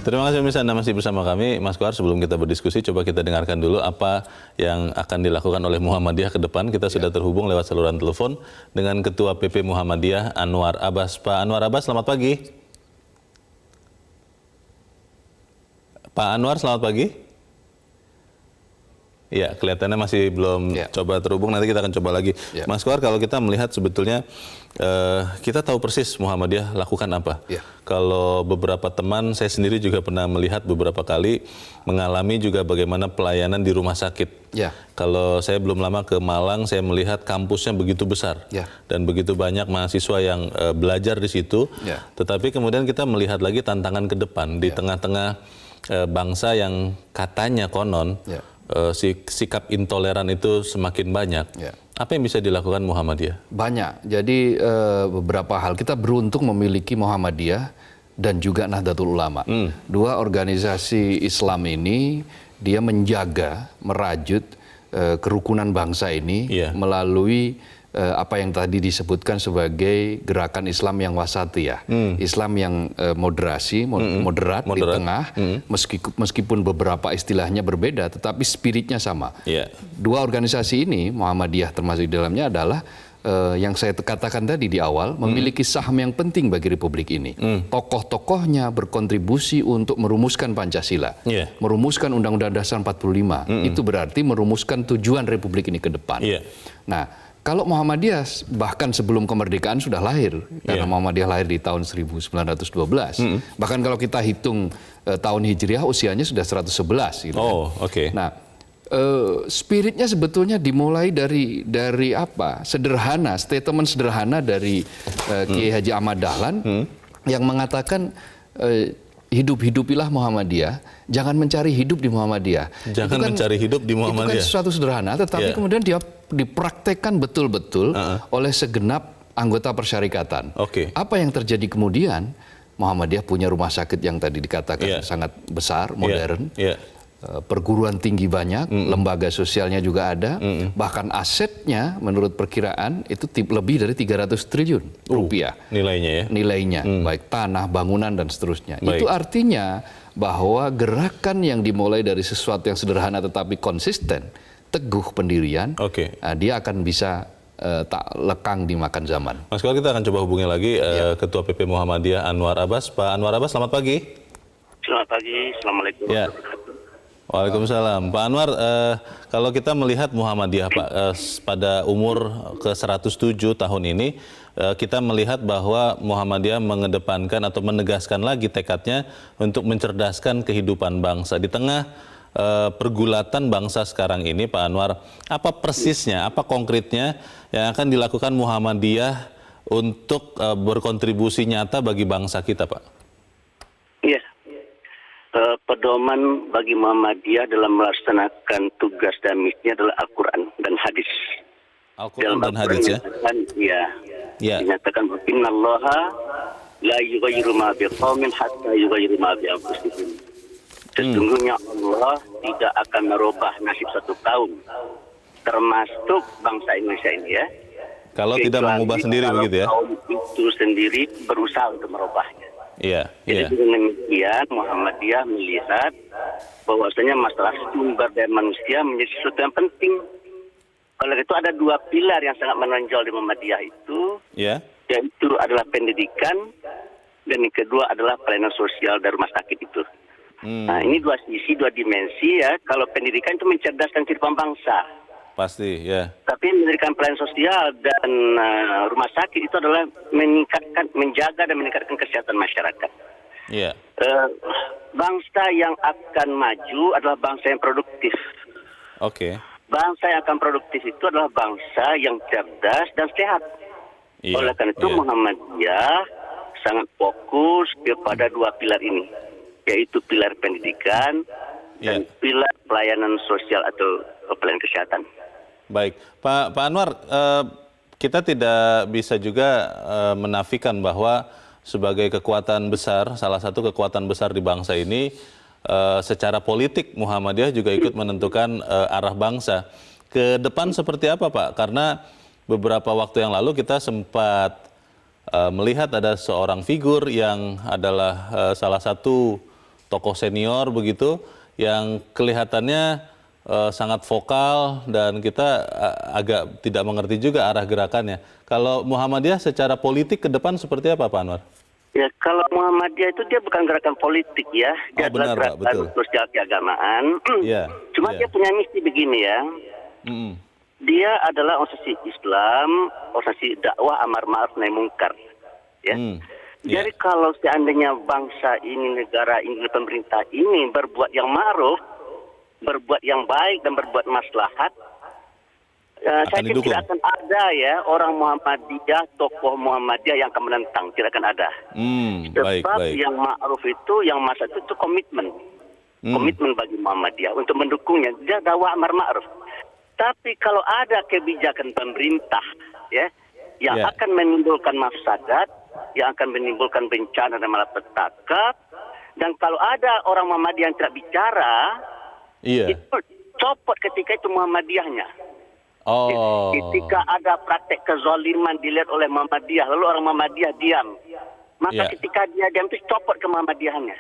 Terima kasih pemirsa, Anda masih bersama kami. Mas Kohar, sebelum kita berdiskusi, coba kita dengarkan dulu apa yang akan dilakukan oleh Muhammadiyah ke depan. Kita sudah terhubung lewat saluran telepon dengan Ketua PP Muhammadiyah Anwar Abbas. Pak Anwar Abbas, selamat pagi. Pak Anwar, selamat pagi. Ya, kelihatannya masih belum coba terhubung, nanti kita akan coba lagi. Mas Kohar, kalau kita melihat sebetulnya kita tahu persis Muhammadiyah lakukan apa. Kalau beberapa teman, saya sendiri juga pernah melihat beberapa kali mengalami juga bagaimana pelayanan di rumah sakit. Kalau saya belum lama ke Malang, saya melihat kampusnya begitu besar dan begitu banyak mahasiswa yang belajar di situ. Tetapi kemudian kita melihat lagi tantangan ke depan di tengah-tengah bangsa yang katanya konon sikap intoleran itu semakin banyak. Apa yang bisa dilakukan Muhammadiyah? Banyak. Jadi beberapa hal. Kita beruntung memiliki Muhammadiyah dan juga Nahdlatul Ulama. Dua organisasi Islam ini dia menjaga, merajut kerukunan bangsa ini melalui apa yang tadi disebutkan sebagai gerakan Islam yang wasatiyah, Islam yang moderat di tengah, meskipun beberapa istilahnya berbeda, tetapi spiritnya sama. Dua organisasi ini, Muhammadiyah termasuk di dalamnya adalah yang saya katakan tadi di awal, memiliki saham yang penting bagi Republik ini. Tokoh-tokohnya berkontribusi untuk merumuskan Pancasila, merumuskan Undang-Undang Dasar 45. Itu berarti merumuskan tujuan Republik ini ke depan. Nah, kalau Muhammadiyah bahkan sebelum kemerdekaan sudah lahir, karena Muhammadiyah lahir di tahun 1912. Bahkan kalau kita hitung tahun Hijriah, usianya sudah 111. Gitu Nah, spiritnya sebetulnya dimulai dari apa? Sederhana, statement sederhana dari Kiai Haji Ahmad Dahlan yang mengatakan hidup-hidupilah Muhammadiyah, jangan mencari hidup di Muhammadiyah. Jangan mencari hidup di Muhammadiyah. Itu kan sesuatu sederhana, tetapi kemudian dia dipraktekkan betul-betul oleh segenap anggota persyarikatan. Apa yang terjadi kemudian? Muhammadiyah punya rumah sakit yang tadi dikatakan sangat besar, modern. Perguruan tinggi banyak, lembaga sosialnya juga ada, bahkan asetnya menurut perkiraan itu lebih dari 300 triliun rupiah. Nilainya baik tanah, bangunan dan seterusnya. Itu artinya bahwa gerakan yang dimulai dari sesuatu yang sederhana tetapi konsisten, teguh pendirian, dia akan bisa tak lekang dimakan zaman. Mas Kohar, kita akan coba hubungi lagi Ketua PP Muhammadiyah Anwar Abbas. Pak Anwar Abbas, selamat pagi. Selamat pagi, Assalamualaikum. Waalaikumsalam. Pak Anwar, kalau kita melihat Muhammadiyah, Pak, pada umur ke-107 tahun ini, kita melihat bahwa Muhammadiyah mengedepankan atau menegaskan lagi tekadnya untuk mencerdaskan kehidupan bangsa. Di tengah pergulatan bangsa sekarang ini, Pak Anwar, apa persisnya, apa konkretnya yang akan dilakukan Muhammadiyah untuk berkontribusi nyata bagi bangsa kita, Pak? Pedoman bagi Muhammadiyah dalam melaksanakan tugas dan misinya adalah Al-Quran dan hadis. Al-Quran dan hadis, dinyatakan innallaha la yughayyiru ma biqaumin hatta yughayyiru ma bi anfusihim. Sesungguhnya Allah tidak akan merubah nasib satu kaum, termasuk bangsa Indonesia ini kalau tidak mengubah sendiri begitu kaum itu sendiri berusaha untuk merubahnya. Jadi dengan demikian Muhammadiyah melihat bahwasanya masalah sumber daya manusia menjadi sesuatu yang penting. Oleh itu ada dua pilar yang sangat menonjol di Muhammadiyah itu, yaitu adalah pendidikan dan yang kedua adalah pelayanan sosial dari rumah sakit itu. Nah, ini dua sisi, dua dimensi Kalau pendidikan itu mencerdaskan kehidupan bangsa. Pasti, Tapi mendirikan pelayanan sosial dan rumah sakit itu adalah menjaga dan meningkatkan kesehatan masyarakat. Bangsa yang akan maju adalah bangsa yang produktif. Bangsa yang akan produktif itu adalah bangsa yang cerdas dan sehat. Oleh karena itu Muhammadiyah sangat fokus kepada dua pilar ini, yaitu pilar pendidikan dan pilar pelayanan sosial atau pelayanan kesehatan. Baik, Pak Anwar, kita tidak bisa juga menafikan bahwa sebagai kekuatan besar, salah satu kekuatan besar di bangsa ini, secara politik Muhammadiyah juga ikut menentukan arah bangsa. Ke depan seperti apa, Pak? Karena beberapa waktu yang lalu kita sempat melihat ada seorang figur yang adalah salah satu tokoh senior begitu yang kelihatannya sangat vokal dan kita agak tidak mengerti juga arah gerakannya. Kalau Muhammadiyah secara politik ke depan seperti apa, Pak Anwar? Ya, kalau Muhammadiyah itu dia bukan gerakan politik ya, dia adalah benar, Pak, betul. sosial keagamaan. Iya, Cuma dia punya misi begini ya. Dia adalah organisasi Islam, organisasi dakwah amar ma'ruf nahi mungkar. Ya. Jadi kalau seandainya bangsa ini, negara ini, pemerintah ini berbuat yang ma'ruf, berbuat yang baik dan berbuat maslahat, saya kira tidak akan ada ya orang Muhammadiyah, tokoh Muhammadiyah yang akan menentang, tidak akan ada. Sebab yang ma'ruf itu, yang maslahat itu komitmen. Komitmen bagi Muhammadiyah untuk mendukungnya. Dia dakwah amar ma'ruf. Tapi kalau ada kebijakan pemerintah ya yang akan menimbulkan mafsadat, yang akan menimbulkan bencana dan malapetaka, dan kalau ada orang Muhammadiyah yang tidak bicara, itu copot ketika itu Muhammadiyahnya. Ketika ada praktek kezaliman dilihat oleh Muhammadiyah, lalu orang Muhammadiyah diam, maka ketika dia diam itu copot ke Muhammadiyahnya.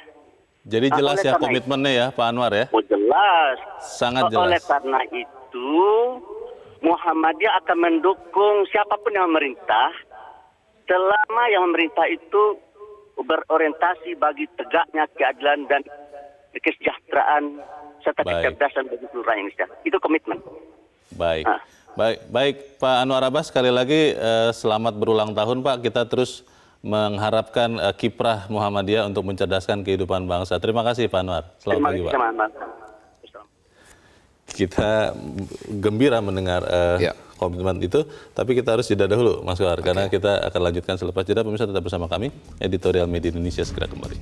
Jadi jelas ya komitmennya ya Pak Anwar ya? Oh jelas. Sangat jelas. Oleh karena itu Muhammadiyah akan mendukung siapapun yang memerintah selama yang memerintah itu berorientasi bagi tegaknya keadilan dan kesejahteraan serta kecerdasan bagi seluruh rakyat Indonesia. Itu komitmen. Baik. Baik Pak Anwar Abbas, sekali lagi selamat berulang tahun Pak. Kita terus mengharapkan kiprah Muhammadiyah untuk mencerdaskan kehidupan bangsa. Terima kasih Pak Anwar. Selamat pagi Pak. Kita gembira mendengar komitmen itu, tapi kita harus jeda dahulu Mas Kohar, karena kita akan lanjutkan selepas jeda. Pemirsa tetap bersama kami, Editorial Media Indonesia segera kembali.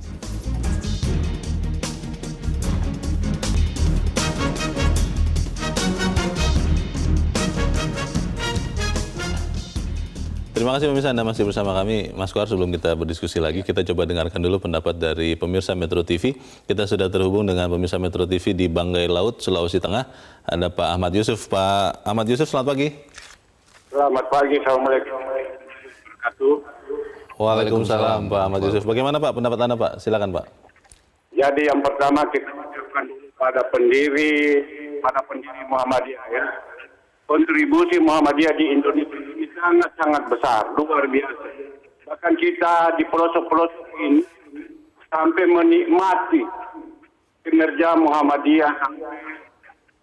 Terima kasih pemirsa, Anda masih bersama kami. Mas Kohar, sebelum kita berdiskusi lagi, kita coba dengarkan dulu pendapat dari pemirsa Metro TV. Kita sudah terhubung dengan pemirsa Metro TV di Banggai Laut, Sulawesi Tengah. Ada Pak Ahmad Yusuf. Pak Ahmad Yusuf, selamat pagi. Selamat pagi, Assalamualaikum. Waalaikumsalam Pak Ahmad Yusuf. Bagaimana Pak pendapat Anda Pak? Silakan Pak. Jadi yang pertama kita ucapkan dulu pada pendiri Muhammadiyah ya. Kontribusi Muhammadiyah di Indonesia ini sangat-sangat besar, luar biasa. Bahkan kita di pelosok-pelosok ini sampai menikmati kinerja Muhammadiyah.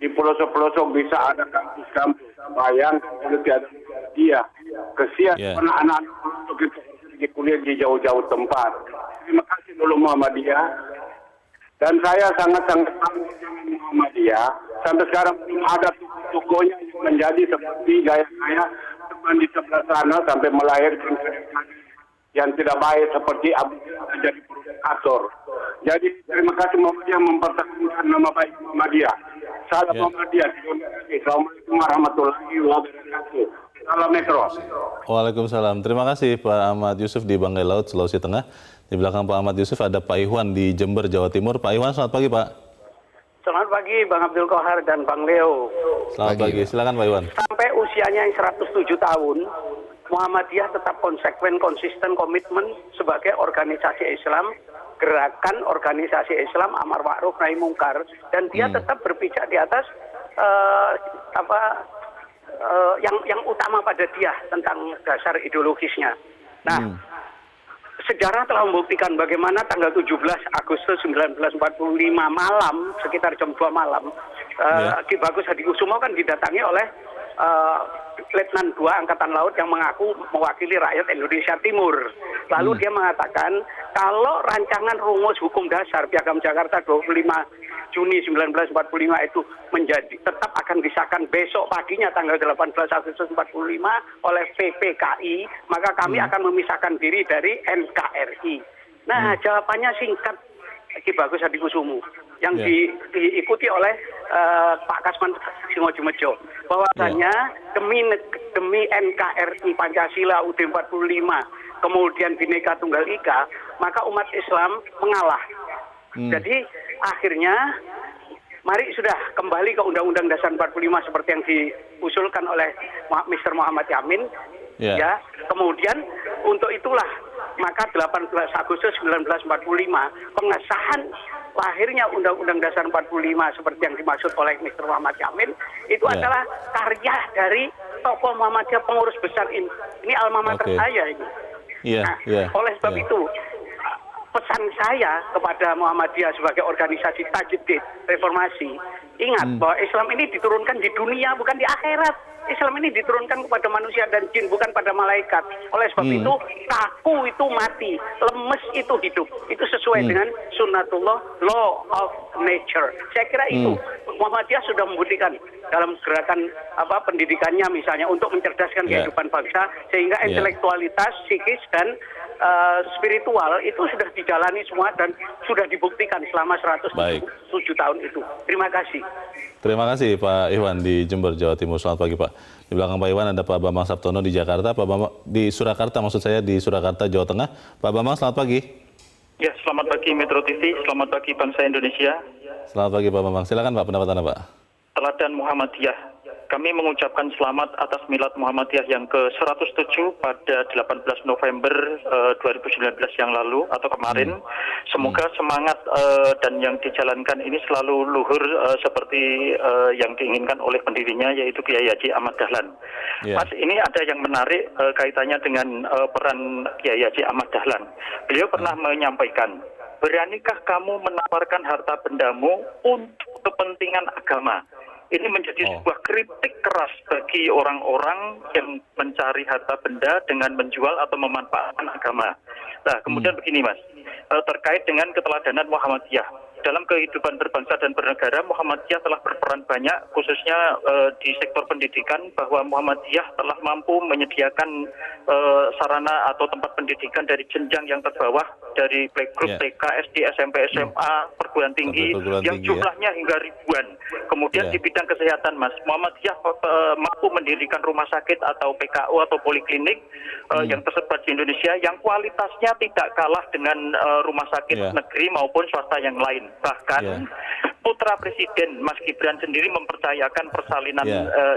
Di pelosok-pelosok bisa ada kampus-kampus. Bayangkan kalau tiada Muhammadiyah. Kesian anak-anak pelosok kita pergi kuliah di jauh-jauh tempat. Terima kasih dulu Muhammadiyah. Dan saya sangat-sangat bangga dengan Muhammadiyah. Sampai sekarang belum ada tokohnya yang menjadi seperti gaya-gaya teman di sebelah sana sampai melahirkan yang tidak baik seperti Abu jadi provokator. Jadi terima kasih Muhammadiyah mempertahankan nama baik Muhammadiyah. Salam Muhammadiyah. Assalamualaikum warahmatullahi wabarakatuh. Salam Metro. Waalaikumsalam. Terima kasih Pak Ahmad Yusuf di Banggai Laut, Sulawesi Tengah. Di belakang Pak Ahmad Yusuf ada Pak Iwan di Jember, Jawa Timur. Pak Iwan, selamat pagi Pak. Selamat pagi Bang Abdul Kohar dan Bang Leo. Selamat pagi, silakan Pak Iwan. Sampai usianya yang 107 tahun, Muhammadiyah tetap konsekuen, konsisten, komitmen sebagai organisasi Islam, gerakan organisasi Islam amar ma'ruf nahi mungkar, dan dia tetap berpijak di atas yang utama pada dia tentang dasar ideologisnya. Nah, sejarah telah membuktikan bagaimana tanggal 17 Agustus 1945 malam, sekitar jam 2 malam, Ki Bagus Hadikusumo kan didatangi oleh Letnan 2 Angkatan Laut yang mengaku mewakili rakyat Indonesia Timur. Lalu dia mengatakan kalau rancangan rumus hukum dasar Piagam Jakarta 25 Juni 1945 itu tetap akan disahkan besok paginya tanggal 18 Agustus 45 oleh PPKI, maka kami akan memisahkan diri dari NKRI. Nah, jawabannya singkat Ki Bagus Hadikusumo yang diikuti oleh Pak Kasman Singojumejo, bahwasanya demi NKRI Pancasila UUD 45 kemudian Bhinneka Tunggal Ika, maka umat Islam mengalah. Jadi akhirnya mari sudah kembali ke Undang-Undang Dasar 45 seperti yang diusulkan oleh Mr. Muhammad Yamin. Ya, kemudian untuk itulah maka 18 Agustus 1945 pengesahan lahirnya Undang-Undang Dasar 45 seperti yang dimaksud oleh Mr. Muhammad Yamin itu adalah karya dari tokoh Muhammadiyah pengurus besar ini. Ini alma mater saya ini. Oleh sebab itu pesan saya kepada Muhammadiyah sebagai organisasi tajdid reformasi, ingat bahwa Islam ini diturunkan di dunia bukan di akhirat. Islam ini diturunkan kepada manusia dan jin bukan pada malaikat. Oleh sebab itu kaku itu mati, lemes itu hidup. Itu sesuai dengan sunnatullah, law of nature. Saya kira itu Muhammadiyah sudah membuktikan dalam gerakan pendidikannya misalnya untuk mencerdaskan kehidupan bangsa sehingga intelektualitas, psikis dan spiritual itu sudah dijalani semua dan sudah dibuktikan selama 107 tahun itu. Terima kasih. Terima kasih Pak Iwan di Jember, Jawa Timur. Selamat pagi Pak. Di belakang Pak Iwan ada Pak Bambang Saptono di Jakarta, Pak Bambang di Surakarta, maksud saya di Surakarta, Jawa Tengah. Pak Bambang, selamat pagi. Ya, selamat pagi Metro TV, selamat pagi bangsa Indonesia. Selamat pagi Pak Bambang. Silakan Pak, pendapat Anda Pak. Teladan Muhammadiyah. Kami mengucapkan selamat atas milad Muhammadiyah yang ke-107 pada 18 November 2019 yang lalu atau kemarin. Semoga semangat dan yang dijalankan ini selalu luhur seperti yang diinginkan oleh pendirinya yaitu Kiai Haji Ahmad Dahlan. Mas, ini ada yang menarik kaitannya dengan peran Kiai Haji Ahmad Dahlan. Beliau pernah menyampaikan, beranikah kamu menawarkan harta bendamu untuk kepentingan agama? Ini menjadi sebuah kritik keras bagi orang-orang yang mencari harta benda dengan menjual atau memanfaatkan agama. Nah, kemudian begini Mas, terkait dengan keteladanan Muhammadiyah. Dalam kehidupan berbangsa dan bernegara, Muhammadiyah telah berperan banyak, khususnya di sektor pendidikan, bahwa Muhammadiyah telah mampu menyediakan sarana atau tempat pendidikan dari jenjang yang terbawah, dari playgroup, TK, SD, SMP, SMA, perguruan tinggi, yang jumlahnya hingga ribuan. Kemudian di bidang kesehatan, Mas, Muhammadiyah mampu mendirikan rumah sakit atau PKU atau poliklinik yang tersebar di Indonesia, yang kualitasnya tidak kalah dengan rumah sakit negeri maupun swasta yang lain. Bahkan putra Presiden Mas Gibran sendiri mempercayakan persalinan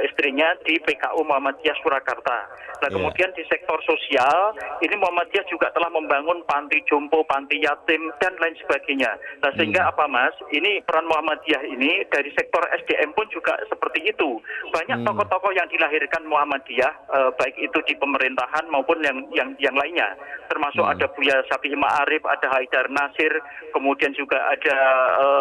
istrinya di PKU Muhammadiyah Surakarta. Nah, kemudian di sektor sosial, ini Muhammadiyah juga telah membangun panti jompo, panti yatim, dan lain sebagainya. Nah, sehingga apa Mas, ini peran Muhammadiyah ini dari sektor SDM pun juga seperti itu. Banyak tokoh-tokoh yang dilahirkan Muhammadiyah, baik itu di pemerintahan maupun yang lainnya. Termasuk ada Buya Syafi'i Ma'arif, ada Haidar Nasir, kemudian juga ada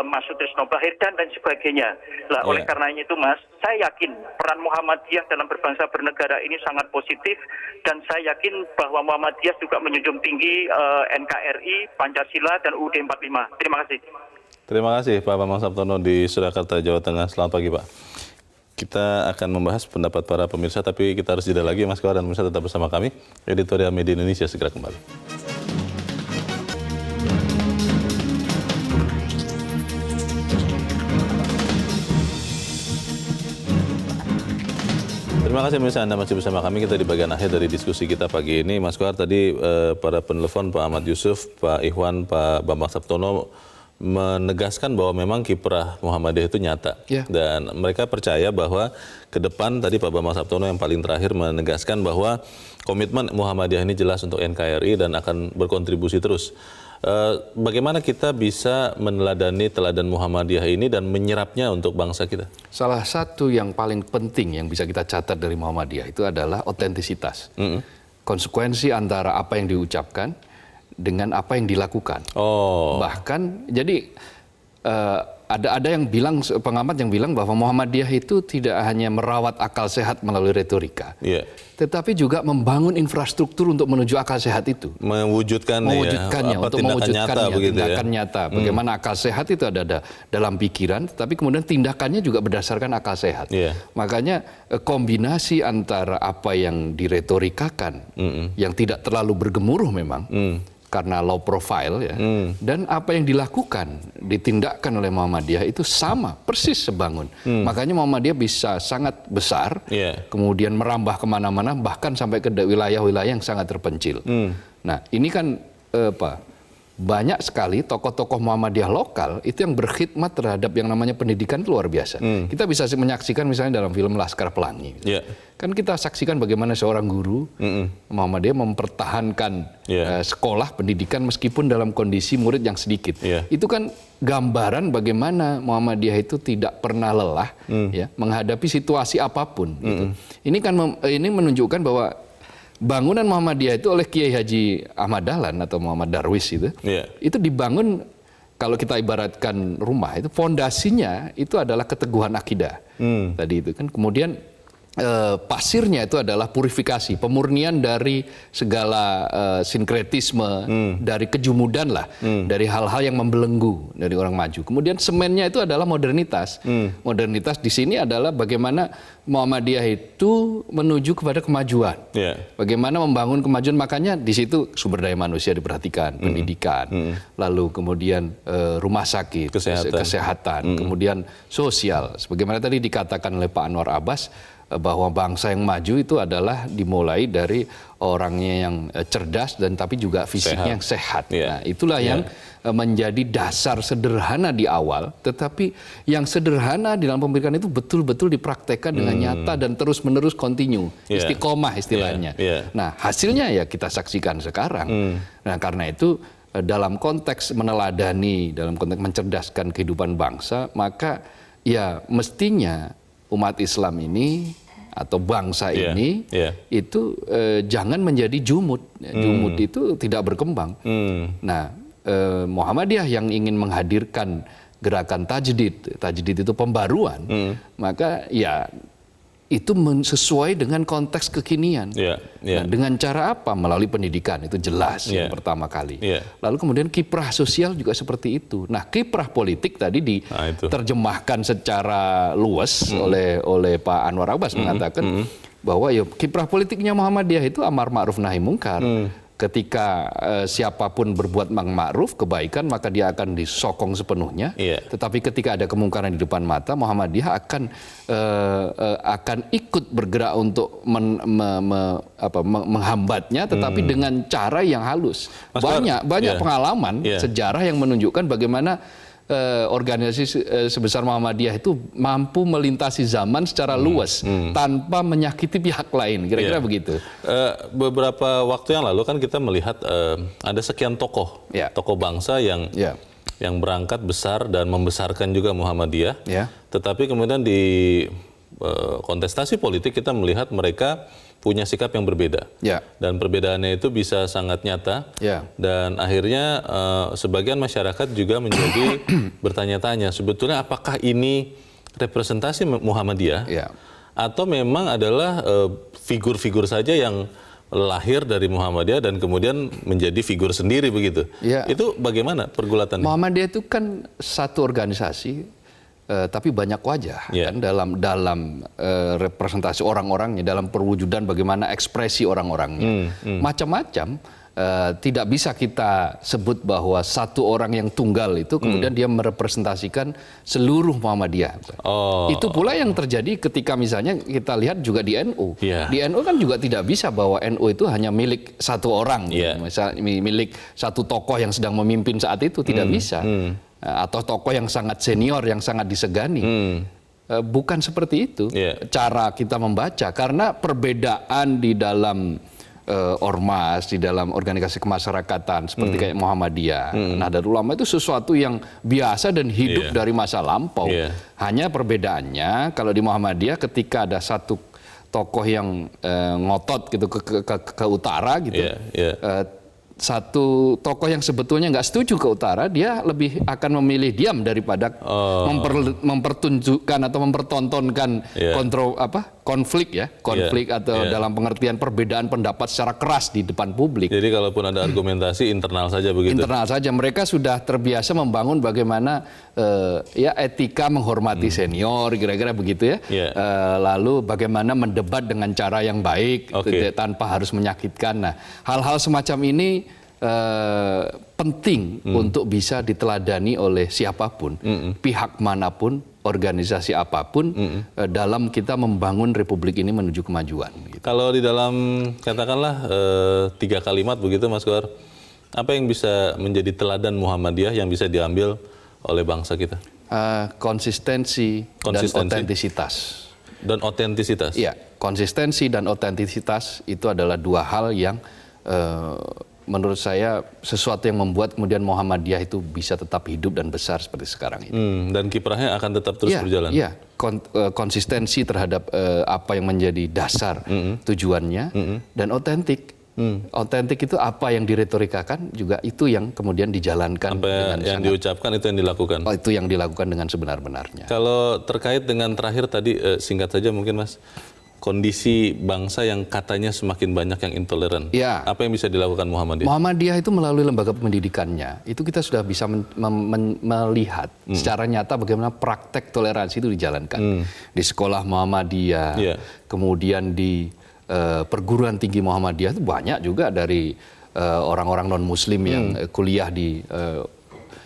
Mas Sutrisno Bahir dan lain sebagainya. Nah, oleh karenanya itu Mas, saya yakin peran Muhammadiyah dalam berbangsa bernegara ini sangat positif, dan saya yakin bahwa Muhammadiyah juga menjunjung tinggi NKRI, Pancasila, dan UUD 45. Terima kasih. Terima kasih Pak Bambang Saptono di Surakarta, Jawa Tengah. Selamat pagi Pak. Kita akan membahas pendapat para pemirsa, tapi kita harus jeda lagi. Mas Kawar dan pemirsa tetap bersama kami. Editorial Media Indonesia segera kembali. Terima kasih pemirsa, Anda masih bersama kami. Kita di bagian akhir dari diskusi kita pagi ini. Mas Kawar, tadi para penelpon Pak Ahmad Yusuf, Pak Ikhwan, Pak Bambang Saptono menegaskan bahwa memang kiprah Muhammadiyah itu nyata. Dan mereka percaya bahwa ke depan, tadi Pak Bambang Saptono yang paling terakhir menegaskan bahwa komitmen Muhammadiyah ini jelas untuk NKRI dan akan berkontribusi terus. Bagaimana kita bisa meneladani teladan Muhammadiyah ini dan menyerapnya untuk bangsa kita? Salah satu yang paling penting yang bisa kita catat dari Muhammadiyah itu adalah otentisitas. Konsekuensi antara apa yang diucapkan dengan apa yang dilakukan. Bahkan jadi ada yang bilang, pengamat yang bilang bahwa Muhammadiyah itu tidak hanya merawat akal sehat melalui retorika, tetapi juga membangun infrastruktur untuk menuju akal sehat itu. Mewujudkannya, untuk mewujudkannya, tindakan nyata. Bagaimana akal sehat itu ada dalam pikiran, tetapi kemudian tindakannya juga berdasarkan akal sehat. Makanya kombinasi antara apa yang diretorikakan, yang tidak terlalu bergemuruh memang, karena low profile dan apa yang dilakukan, ditindakkan oleh Muhammadiyah itu sama, persis sebangun. Makanya Muhammadiyah bisa sangat besar, kemudian merambah kemana-mana, bahkan sampai ke wilayah-wilayah yang sangat terpencil. Nah, ini kan banyak sekali tokoh-tokoh Muhammadiyah lokal itu yang berkhidmat terhadap yang namanya pendidikan itu luar biasa. Kita bisa menyaksikan misalnya dalam film Laskar Pelangi. Kan kita saksikan bagaimana seorang guru Muhammadiyah mempertahankan sekolah pendidikan meskipun dalam kondisi murid yang sedikit. Itu kan gambaran bagaimana Muhammadiyah itu tidak pernah lelah ya menghadapi situasi apapun. Gitu. Ini kan ini menunjukkan bahwa bangunan Muhammadiyah itu oleh Kiai Haji Ahmad Dahlan atau Muhammad Darwis itu dibangun, kalau kita ibaratkan rumah itu fondasinya itu adalah keteguhan akidah tadi itu kan, kemudian pasirnya itu adalah purifikasi, pemurnian dari segala sinkretisme, dari kejumudan lah, dari hal-hal yang membelenggu dari orang maju. Kemudian semennya itu adalah modernitas. Modernitas di sini adalah bagaimana Muhammadiyah itu menuju kepada kemajuan. Bagaimana membangun kemajuan, makanya di situ sumber daya manusia diperhatikan, pendidikan, lalu kemudian rumah sakit, kesehatan, kemudian sosial. Sebagaimana tadi dikatakan oleh Pak Anwar Abbas, bahwa bangsa yang maju itu adalah dimulai dari orangnya yang cerdas dan tapi juga fisiknya yang sehat. Nah, itulah yang menjadi dasar sederhana di awal, tetapi yang sederhana di dalam pemerintahan itu betul-betul dipraktekkan dengan nyata dan terus-menerus kontinu, istiqomah istilahnya. Nah, hasilnya ya kita saksikan sekarang. Nah, karena itu dalam konteks meneladani, dalam konteks mencerdaskan kehidupan bangsa, maka ya mestinya umat Islam ini atau bangsa ini itu jangan menjadi jumud. Jumud itu tidak berkembang. Nah, Muhammadiyah yang ingin menghadirkan gerakan tajdid, tajdid itu pembaruan, maka ya itu sesuai dengan konteks kekinian. Nah, dengan cara apa? Melalui pendidikan, itu jelas yang pertama kali. Lalu kemudian kiprah sosial juga seperti itu. Nah, kiprah politik tadi diterjemahkan secara luas oleh Pak Anwar Abbas mengatakan bahwa ya kiprah politiknya Muhammadiyah itu amar ma'ruf nahi mungkar. Ketika siapapun berbuat ma'ruf, kebaikan, maka dia akan disokong sepenuhnya. Tetapi ketika ada kemungkaran di depan mata, Muhammadiyah akan ikut bergerak untuk menghambatnya, tetapi dengan cara yang halus. Banyak pengalaman sejarah yang menunjukkan bagaimana organisasi sebesar Muhammadiyah itu mampu melintasi zaman secara luas tanpa menyakiti pihak lain, kira-kira begitu. Beberapa waktu yang lalu kan kita melihat ada sekian tokoh bangsa yang berangkat besar dan membesarkan juga Muhammadiyah, tetapi kemudian di kontestasi politik kita melihat mereka punya sikap yang berbeda, dan perbedaannya itu bisa sangat nyata, dan akhirnya sebagian masyarakat juga menjadi bertanya-tanya sebetulnya apakah ini representasi Muhammadiyah atau memang adalah figur-figur saja yang lahir dari Muhammadiyah dan kemudian menjadi figur sendiri begitu. Itu bagaimana pergulatannya? Muhammadiyah itu kan satu organisasi, tapi banyak wajah kan dalam representasi orang-orangnya, dalam perwujudan bagaimana ekspresi orang-orangnya, macam-macam. Tidak bisa kita sebut bahwa satu orang yang tunggal itu kemudian dia merepresentasikan seluruh Muhammadiyah. Itu pula yang terjadi ketika misalnya kita lihat juga di NU. Di NU kan juga tidak bisa bahwa NU itu hanya milik satu orang, misalnya milik satu tokoh yang sedang memimpin saat itu, tidak bisa. Atau tokoh yang sangat senior, yang sangat disegani. Bukan seperti itu cara kita membaca, karena perbedaan di dalam ormas, di dalam organisasi kemasyarakatan seperti kayak Muhammadiyah, Nahdlatul Ulama itu sesuatu yang biasa dan hidup dari masa lampau. Hanya perbedaannya kalau di Muhammadiyah ketika ada satu tokoh yang ngotot gitu ke utara gitu, satu tokoh yang sebetulnya nggak setuju ke utara, dia lebih akan memilih diam daripada mempertunjukkan atau mempertontonkan konflik atau dalam pengertian perbedaan pendapat secara keras di depan publik. Jadi kalaupun ada argumentasi internal saja begitu. Internal saja, mereka sudah terbiasa membangun bagaimana etika menghormati senior, kira-kira begitu ya. Lalu bagaimana mendebat dengan cara yang baik tanpa harus menyakitkan. Nah, hal-hal semacam ini penting untuk bisa diteladani oleh siapapun, pihak manapun, organisasi apapun, dalam kita membangun republik ini menuju kemajuan. Kalau di dalam katakanlah 3 kalimat begitu Mas Kohar, Apa yang bisa menjadi teladan Muhammadiyah yang bisa diambil oleh bangsa kita? Konsistensi dan otentisitas. Dan otentisitas? Iya, konsistensi dan otentisitas itu adalah dua hal yang menurut saya sesuatu yang membuat kemudian Muhammadiyah itu bisa tetap hidup dan besar seperti sekarang ini. Dan kiprahnya akan tetap terus berjalan? Iya, konsistensi terhadap apa yang menjadi dasar tujuannya, dan otentik. Otentik itu apa yang diretorikakan juga itu yang kemudian dijalankan. Apa yang diucapkan itu yang dilakukan? Itu yang dilakukan dengan sebenar-benarnya. Kalau terkait dengan terakhir tadi, singkat saja mungkin Mas, kondisi bangsa yang katanya semakin banyak yang intoleran. Ya. Apa yang bisa dilakukan Muhammadiyah? Muhammadiyah itu melalui lembaga pendidikannya, itu kita sudah bisa melihat secara nyata bagaimana praktek toleransi itu dijalankan. Di sekolah Muhammadiyah, kemudian di perguruan tinggi Muhammadiyah itu banyak juga dari orang-orang non-muslim yang kuliah di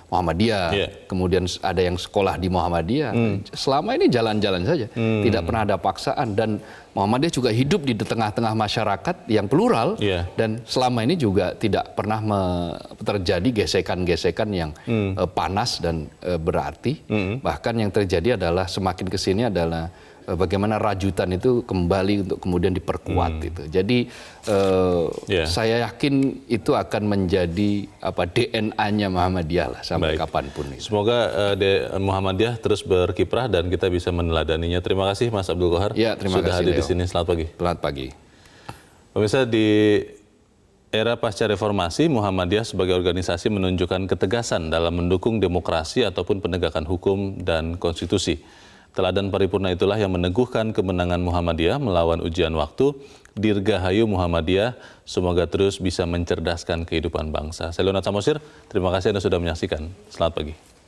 Muhammadiyah, kemudian ada yang sekolah di Muhammadiyah. Selama ini jalan-jalan saja, tidak pernah ada paksaan, dan Muhammadiyah juga hidup di tengah-tengah masyarakat yang plural, dan selama ini juga tidak pernah terjadi gesekan-gesekan yang panas dan berarti. Bahkan yang terjadi adalah semakin kesini adalah bagaimana rajutan itu kembali untuk kemudian diperkuat itu. Jadi saya yakin itu akan menjadi DNA-nya Muhammadiyah lah sampai kapanpun. Semoga Muhammadiyah terus berkiprah dan kita bisa meneladaninya. Terima kasih Mas Abdul Qohar sudah hadir di sini. Selamat pagi. Selamat pagi. Pemirsa, di era pasca reformasi, Muhammadiyah sebagai organisasi menunjukkan ketegasan dalam mendukung demokrasi ataupun penegakan hukum dan konstitusi. Teladan paripurna itulah yang meneguhkan kemenangan Muhammadiyah melawan ujian waktu. Dirgahayu Muhammadiyah, semoga terus bisa mencerdaskan kehidupan bangsa. Saya Leonard Samosir, terima kasih Anda sudah menyaksikan. Selamat pagi.